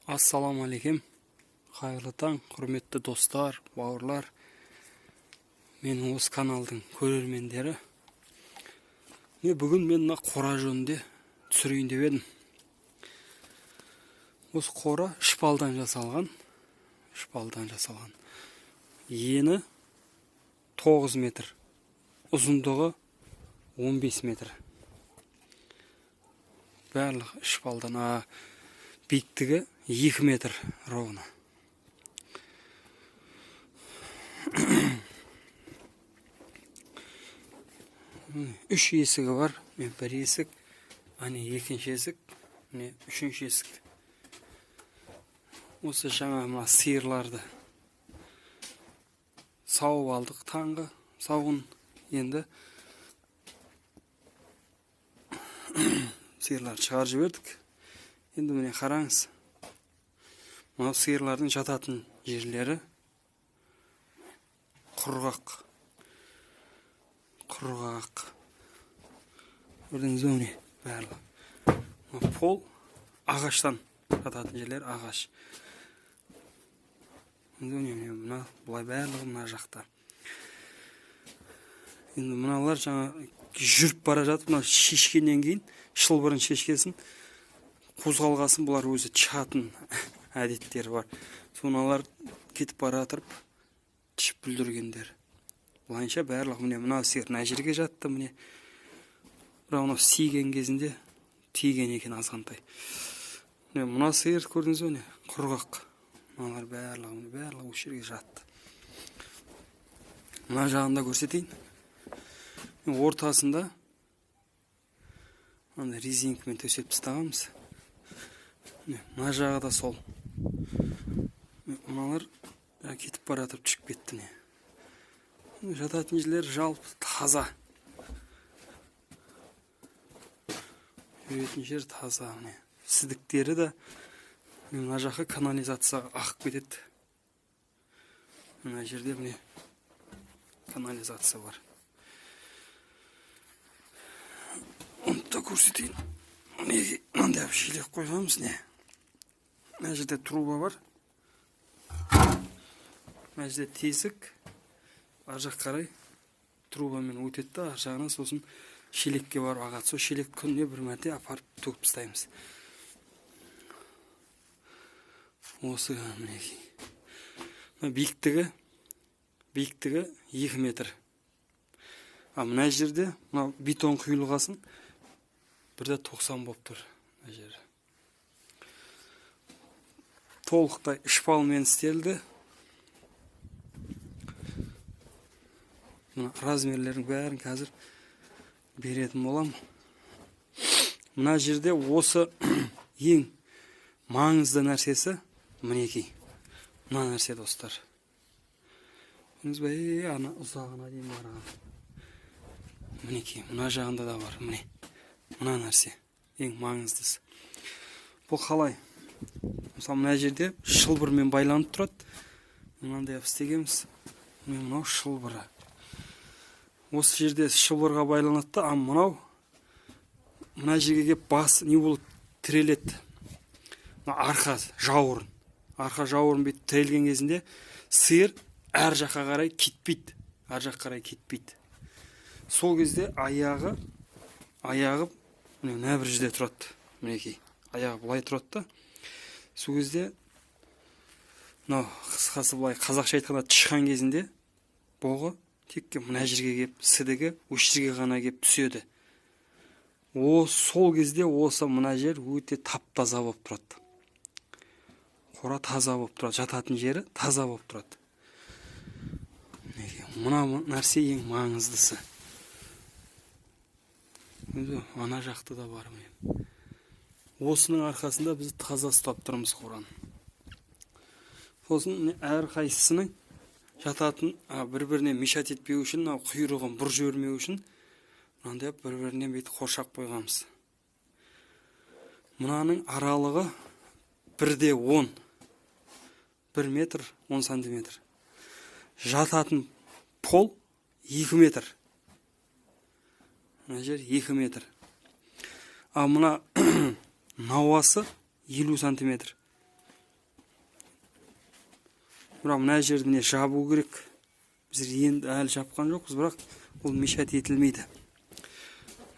Ассаламу алейкум. Қайырлы таң, құрметті достар, бауырлар. Менің осы каналдың көрермендері. Бүгін мен қора жөнінде түсірейін деп едім. Осы қора шпалдан жасалған. Ені 9 метр, ұзындығы 15 метр. Барлық шпалдан, биіктігі 2 метр ровно. Үш есігі бар. Мен бір есік, екінші есік, үшінші есік. Осы жаңа сиырларды сауып алдық таңғы, сауын. Енді сиырларды шығарып жібердік. Енді міне қараңыз. Мынау сиырлардың жататын жерлері құрғақ. Көрдіңіз бе, міне барлығы. Пол ағаштан жататын жерлер ағаш. Мына бұлай барлығы мына жақта. Енді мыналар жаңа жүріп бара жатып, мына шешкеннен кейін, шылбырын шешкесін, қозғалғасын бұлар өзі чатын әдеттері бар. Соналар кетіп бара жатырып, тішіп бүлдіргендер. Бұлайынша барлығы мына сиыр мына жерге жатты, міне. Бірақ сиген кезінде тиген екен азғантай. Мына сиыр көрдіңіз бе, құрғақ. Мыналар барлығы осы жерге жатты. Мына жағында көрсетейін. Ортасында резинкамен төсеп тастағанбыз. Мына жағы да сол. Мыналар кетіп бара жатып түсіп кетті. Жататын жерлер жалпы таза. Жүретін жер таза. Сідіктері де мына жаққа канализацияға ағып кетеді. Мына жерде канализация бар. Онда көрсетейін. Мынандай шелек қойғанбыз. Мына жерде труба бар. Мына жерде тесік. Ар жақ қарай трубамен өтеді, ар жағына сосын шелекке барып ағады. Сол шелек күніне бір мәрте апарып төгіп тастаймыз. Осы мінекей. Биіктігі 2 метр. Мына жерде бетон құйылғасын 1,90 болып тұр. Толықтай шпалмен істелді. Размерлерін бәрін қазір беретін болам. Мына жерде осы ең маңызды нәрсесі мінекей. Мына нәрсе, достар. Көрдіңіз бе, ана ұзағына дейін барған. Мінекей, мына жағында да бар. Мына нәрсе ең маңыздысы. Бұл қалай? Мысалы, мына жерде шылбырмен байланып тұрады. Мынандай істегенбіз. Мынау шылбыры. Осы жерде шылбырға байланады, мына жерге кеп бас не болып тіреледі. Арқа жауырын. Арқа жауырын бет тірелген кезінде сиыр әр жаққа қарай кетпейді. Сол кезде аяғы мына бір жерде тұрады. Мінекей, аяғы бұлай тұрады. Сол кезде қысқасы бұлай қазақша айтқанда тышқан кезінде боғы текке мына жерге кеп, сідігі осы жерге ғана кеп түседі. Сол кезде осы мына жер өте тап-таза болып тұрады. Қора таза болып тұрады, жататын жері таза болып тұрады. Мына нәрсе ең маңыздысы. Ана жақты да бар. Осының арқасында біз таза ұстап тұрмыз қораны. Сосын әр қайсысының жататын бір-біріне мешат етпеу үшін, құйрығын бұр жібермеу үшін мынандай бір-бірінен бейті қоршап қойғанбыз. Мынаның аралығы 1,10. 1 метр 10 сантиметр. Жататын пол 2 метр. Мына жер 2 метр. Мына науасы 50 сантиметр. Бірақ мына жерді міне жабу керек. Біз енді әлі жапқан жоқпыз, бірақ ол мешать етілмейді.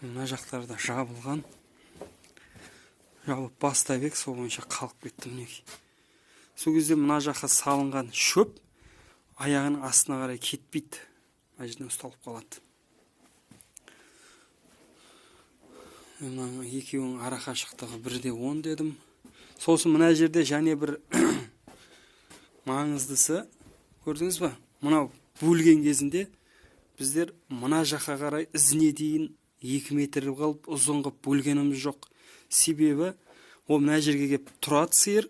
Мына жақтарда жабылған. Жабып бастап ек, сол бойынша қалып кетті мінекей. Сол кезде мына жаққа салынған шөп аяғының астына қарай кетпейді. Мына жерден ұсталып қалады. Мына екеуінің ара қашықтығы 1:10 дедім. Сосын мына жерде және бір маңыздысы, көрдіңіз ба? Мына бөлген кезінде біздер мына жаққа қарай ізіне дейін 2 метр қалып ұзын қылып бөлгеніміз жоқ. Себебі ол мына жерге келіп тұрады сиыр.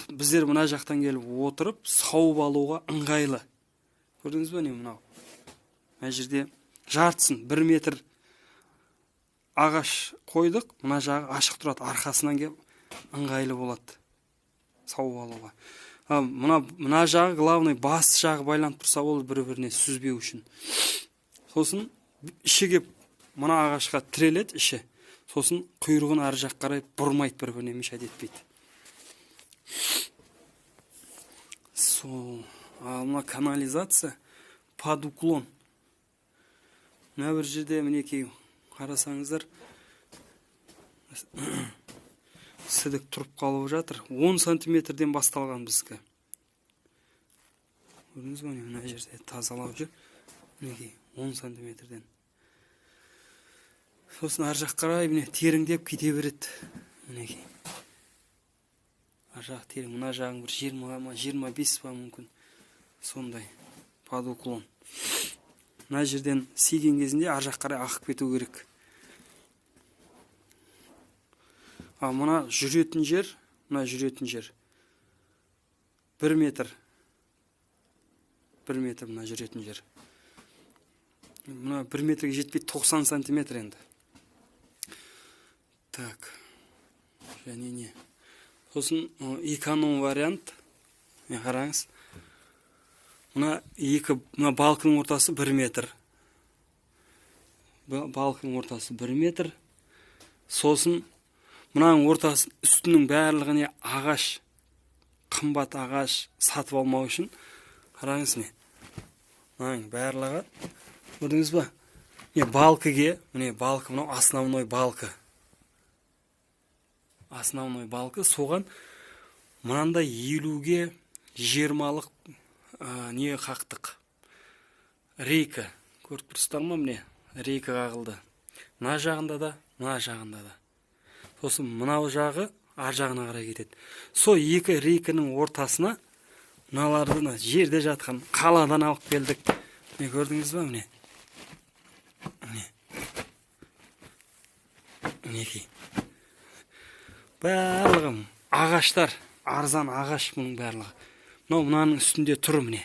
Біздер мына жақтан келіп отырып сауып алуға ыңғайлы. Көрдіңіз ба не мынау? Мына жерде жартысын 1 метр ағаш қойдық. Мына жағы ашық тұрады. Арқасынан келіп ыңғайлы болады сауып алуға. Мына жағы главный бас жағы байланып тұрса ол бір-біріне сүзбеу үшін. Сосын іші кеп мына ағашқа тіреледі іші. Сосын құйрығын ар жақ қарай бұрмайды, бір-біріне мешать етпейді. Мына канализация под уклон. Мына бір жерде мінекей қарасаңыздар сідік тұрып қалып жатыр. 10 сантиметрден басталған бізге. Көрдіңіз ба, мына жерде тазалап жүр. Мінекей 10 сантиметрден. Сосын ар жақ қарай міне тереңдеп кете береді. Мінекей. Ар жақ терең, мына жағың бір 20-25 ба мүмкін. Сондай под уклон. Мына жерден сейген кезінде ар жақ қарай ақып кету керек. Мына жүретін жер 1 метр. 1 метр мына жүретін жер. Мына 1 метрге жетпей 90 сантиметр енді. Так. Және не? Сосын эконом вариант. Қараңыз. Мына балкының ортасы 1 метр. Балкының ортасы 1 метр. Сосын мынаның ортасы үстінің барлығыне ағаш, қымбат ағаш сатып алмау үшін. Қараңыз не? Мынаның барлығы. Көрдіңіз ба? Балкыге, міне балкы, мынау основной балкы. Основной балкы, соған мынандай 50-ге 20-лық не қақтық. Рейка. Көріп тұрсыздар ма міне? Рейка қағылды. Мына жағында да, мына жағында да. Сосын мынау жағы ар жағына қарай кетеді. Со екі рейканың ортасына мыналарды жерде жатқан қаладан алып келдік. Не көрдіңіз ба міне? Мінекей. Барлығым ағаштар, арзан ағаш мұның барлығы. Мынаның үстінде тұр міне.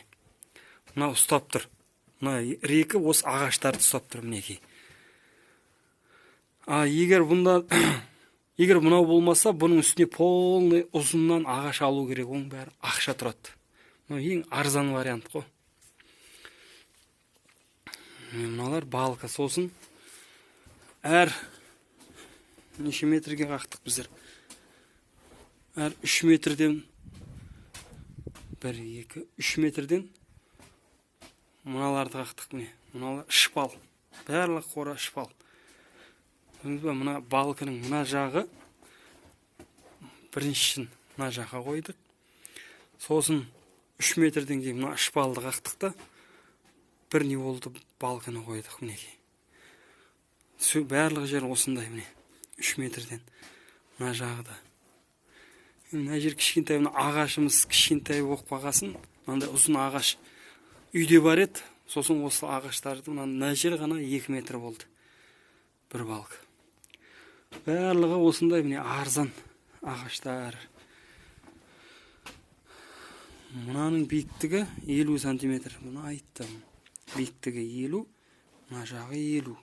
Мынау ұстап тұр. Мына рейка осы ағаштарды ұстап тұр мінекей. Егер мынау болмаса, бұның үстіне полный ұзыннан ағаш алу керек, оның бәрі ақша тұрады. Ең арзан вариант қой. Мыналар балка. Сосын әр неше метрге қақтық біздер? Әр 3 метрден 1, 2, 3 метрден мыналарды қақтық міне. Мыналар шпал. Барлық қора шпал. Мына балкының мына жағы біріншісін мына жаққа қойдық. Сосын 3 метрден кейін мына шпалды қақтық та бір не болды балканы қойдық мінекей. Барлық жер осындай міне. 3 метрден мына жағы да. Мына жер кішкентай, мына ағашымыз кішкентай болып қалғасын. Мынандай ұзын ағаш үйде бар еді. Сосын осы ағаштарды мына жер ғана 2 метр болды. Бір балка. Барлығы осындай міне арзан ағаштар. Мынаның биіктігі 50 сантиметр. Мұны айттым. Биіктігі 50, мына жағы 50.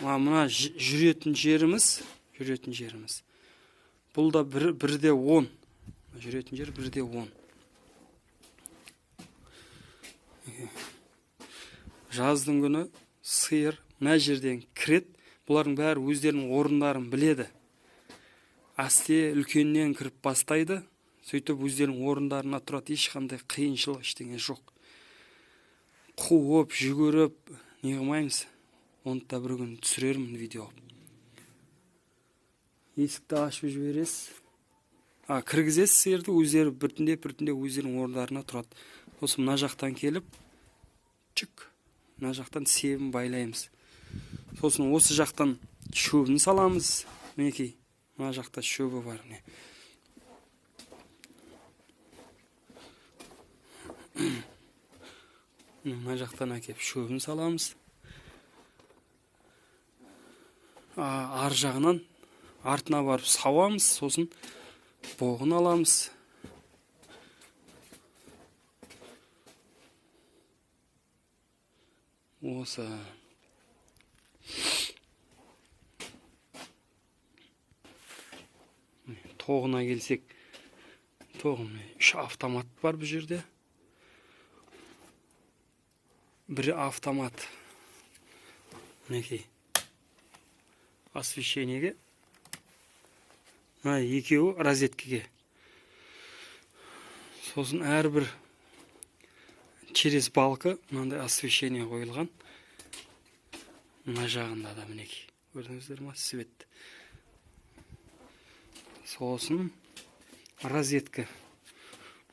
Мына жүретін жеріміз. Бұл да 1:10. Жүретін жер 1:10. Жаздың күні сиыр мына жерден кіреді. Бұлардың бәрі өздерінің орындарын біледі. асте үлкеннен кіріп бастайды. Сөйтіп өздерінің орындарына тұрады, ешқандай қиыншылық ештеңе жоқ. Қуып, жүгіріп, не қылмаймыз. Оны да бір күн түсірермін видео. Есікті ашып жібересіз. Кіргізесіз сиырды, өздері біртіндеп өздерінің орындарына тұрады. Осы мына жақтан келіп, чүк, мына жақтан себін байлаймыз. Сосын осы жақтан шөбін саламыз. Мінекей, мына жақта шөбі бар. Мына жақтан әкеп шөбін саламыз. Ар жағынан артына барып сауамыз, сосын боғын аламыз. Осы тоғына келсек, тоғын 3 автомат бар бұл жерде. Бірі автомат. Мінекей. Освещениеге. Екеуі розеткеге. Сосын әрбір через балка мынандай освещение қойылған. Мына жағында да мінекей. Көрдіңіздер ма? Свет. Сосын розетка.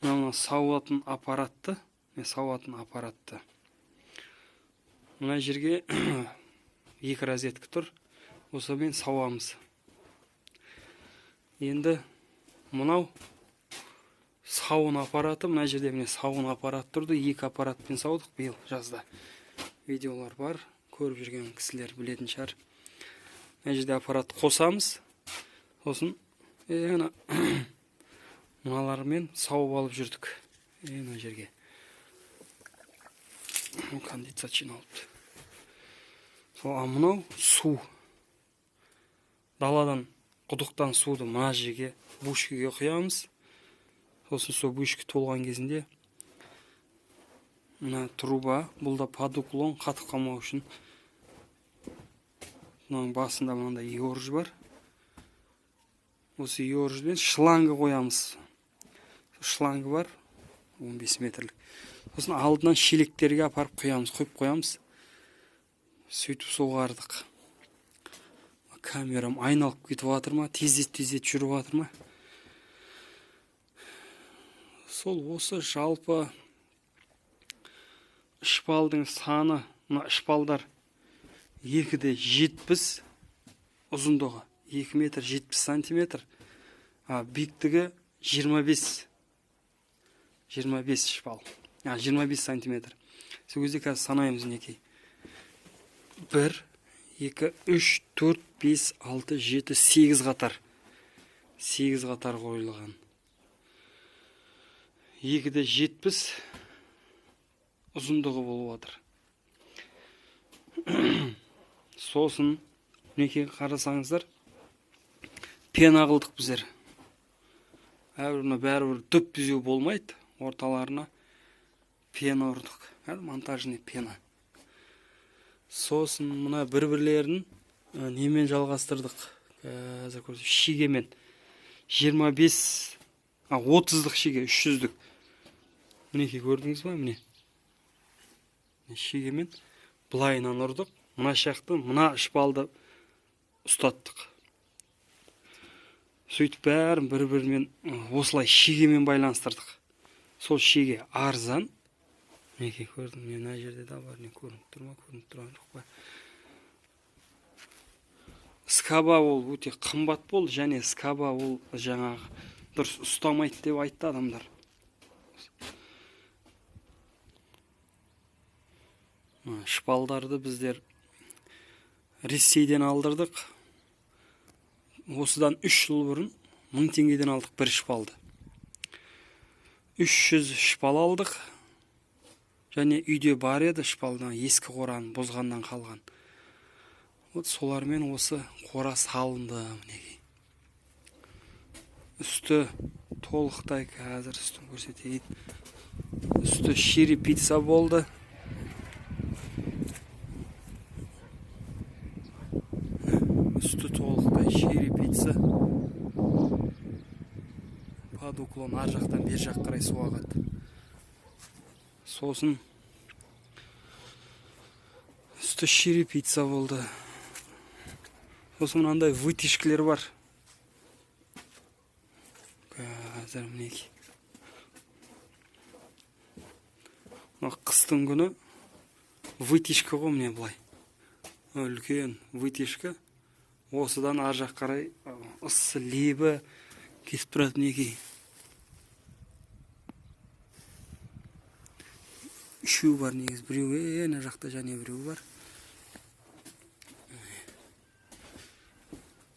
Мына сауатын аппаратты. Мына жерге 2 розетка тұр. Осымен сауамыз. Енді мынау сауын аппараты. Мына жерде міне сауын аппарат тұрды. 2 аппаратпен саудық биыл жазда. Видеолар бар. Көріп жүрген кісілер білетін шығар. Мына жерде аппарат қосамыз. Сосын мыналармен сауып алып жүрдік. Мына жерге. Кондиция жиналыпты. Мынау су. Даладан құдықтан суды мына жерге бушкеге құямыз. Сосын сол бушке толған кезінде мына труба, бұл да подуклон, қатып қалмау үшін. Мынаның басында мынандай иорж бар. Осы иоржбен шлангы қоямыз. Шлангы бар 15 метрлік. Сосын алдынан шелектерге апарып құямыз, құйып қоямыз. Сөйтіп соғардық. Камерам айналып кетіп жатыр ма, тездет жүріп жатыр ма? Сол осы жалпы шпалдың саны, мына шпалдар 2-де 70, ұзындығы 2 метр 70 сантиметр, биіктігі 25 шпал, 25 сантиметр. Сол кезде қазір санаймыз некей. 1, 2, 3, 4, 5, 6, 7, 8 қатар. 8 қатар қойылған. 2-де 70 ұзындығы болып жатыр. Сосын мінекей қарасаңыздар, пена қылдық біздер. Бәрібір дөп түзеу болмайды. Орталарына пена ұрдық. Монтажный пена. Сосын мына бір-бірлерін немен жалғастырдық. Шигемен. 25, 30-дық шиге, 300-дік. Мінекей көрдіңіз ба? Міне. Шигемен бұлайынан ұрдық. Мына шақты, мына шпалды ұстаттық. Сөйтіп бәрін бір-бірімен осылай шигемен байланыстырдық. Сол шиге арзан. Мінекей көрдім, мына жерде да бар, не көрініп тұрма, көрініп тұрған жоқ па. Скаба ол өте қымбат болды, және скаба ол жаңағы дұрыс ұстамайды деп айтты адамдар. Шпалдарды біздер Ресейден алдырдық. Осыдан 3 жыл бұрын 1000 теңгеден алдық бір шпалды. 300 шпал алдық. Және үйде бар еді шпалдан, ескі қораны бұзғаннан қалған. Солармен осы қора салынды. Үсті толықтай қазір үстін көрсетейін. Үсті шири пицца болды. Үсті толықтай шири пицца. под уклон ар жақтан бер жақ қарай су ағады. Сосын үсті черепица болды. Сосын мынандай вытяжкілер бар. Қазір мінекей. Қыстың күні вытяжка ғой, міне былай. Үлкен вытяжка. Осыдан ар жақ қарай ыссы лебі кетіп тұрады мінекей. Үшеу бар негіз, біреу ана жақта және біреу бар.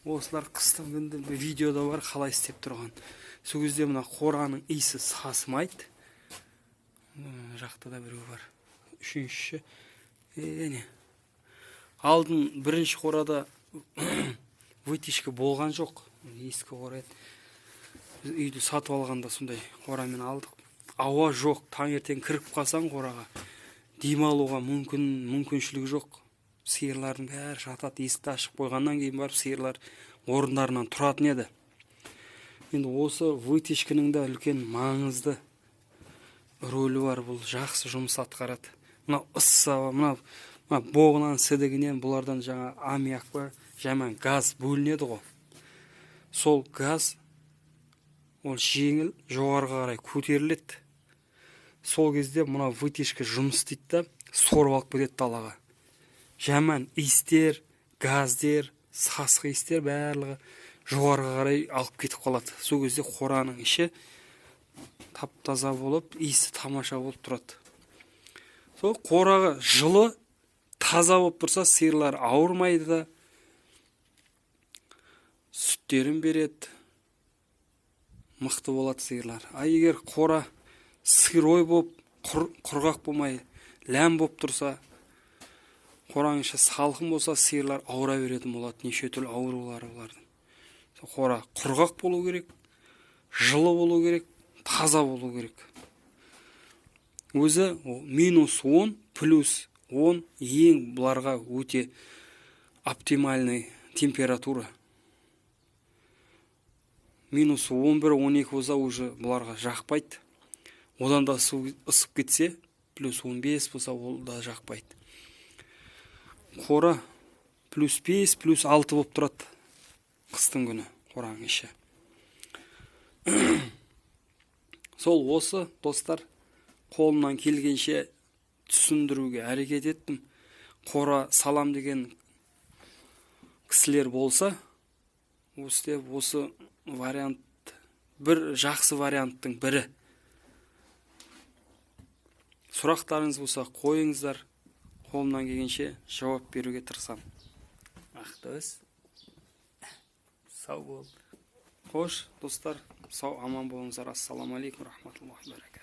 Осылар қыстың күнді видеода бар, қалай істеп тұрған. Сол кезде мына қораның иісі сасымайды. Жақта да біреу бар. Үшінші. Алдын бірінші қорада вытяжка болған жоқ. Ескі қора еді. Біз үйді сатып алғанда сондай қорамен алдық. Ауа жоқ, таңертең кіріп қалсаң қораға, демалуға мүмкіншілік жоқ. Сиырлардың бәрі жатады, есікті ашып қойғаннан кейін барып сиырлар орындарынан тұратын еді. Енді осы вытяжкінің да үлкен маңызды рөлі бар, бұл жақсы жұмыс атқарады. Мына ысса, мына боғынан сідігінен бұлардан жаңа аммиак па, жаман газ бөлінеді ғой. Сол газ ол жеңіл жоғарыға қарай көтеріледі. Сол кезде мына вытяжка жұмыс істейді да, сорып алып кетеді далаға. Жаман иістер, газдер, сасық иістер барлығы жоғарыға қарай алып кетіп қалады. Сол кезде қораның іші тап-таза болып, иісі тамаша болып тұрады. Сол қораға жылы, таза болып тұрса, сиырлар ауырмайды да, сүттерін береді, мықты болады сиырлар. Егер қора сырой болып, құрғақ болмай, ләм болып тұрса, қораның іші салқын болса, сиырлар ауыра беретін болады. Неше түрлі аурулары олардың. Қора құрғақ болу керек, жылы болу керек, таза болу керек. Өзі -10, +10 ең бұларға өте оптимальный температура. -11-12 болса уже бұларға жақпайды. Одан да ысып кетсе, +15 болса ол да жақпайды. Қора +5, +6 болып тұрады қыстың күні қораның іші. Сол осы достар, қолымнан келгенше түсіндіруге әрекет еттім. Қора салам деген кісілер болса, осы вариант, бір жақсы варианттың бірі. Сұрақтарыңыз болса қойыңыздар, қолымнан келгенше жауап беруге тырысамын. Ақтөс. Сау бол. Қош, достар, сау аман болыңыздар. Ассаламу алейкум рахматуллахи ва баракатух.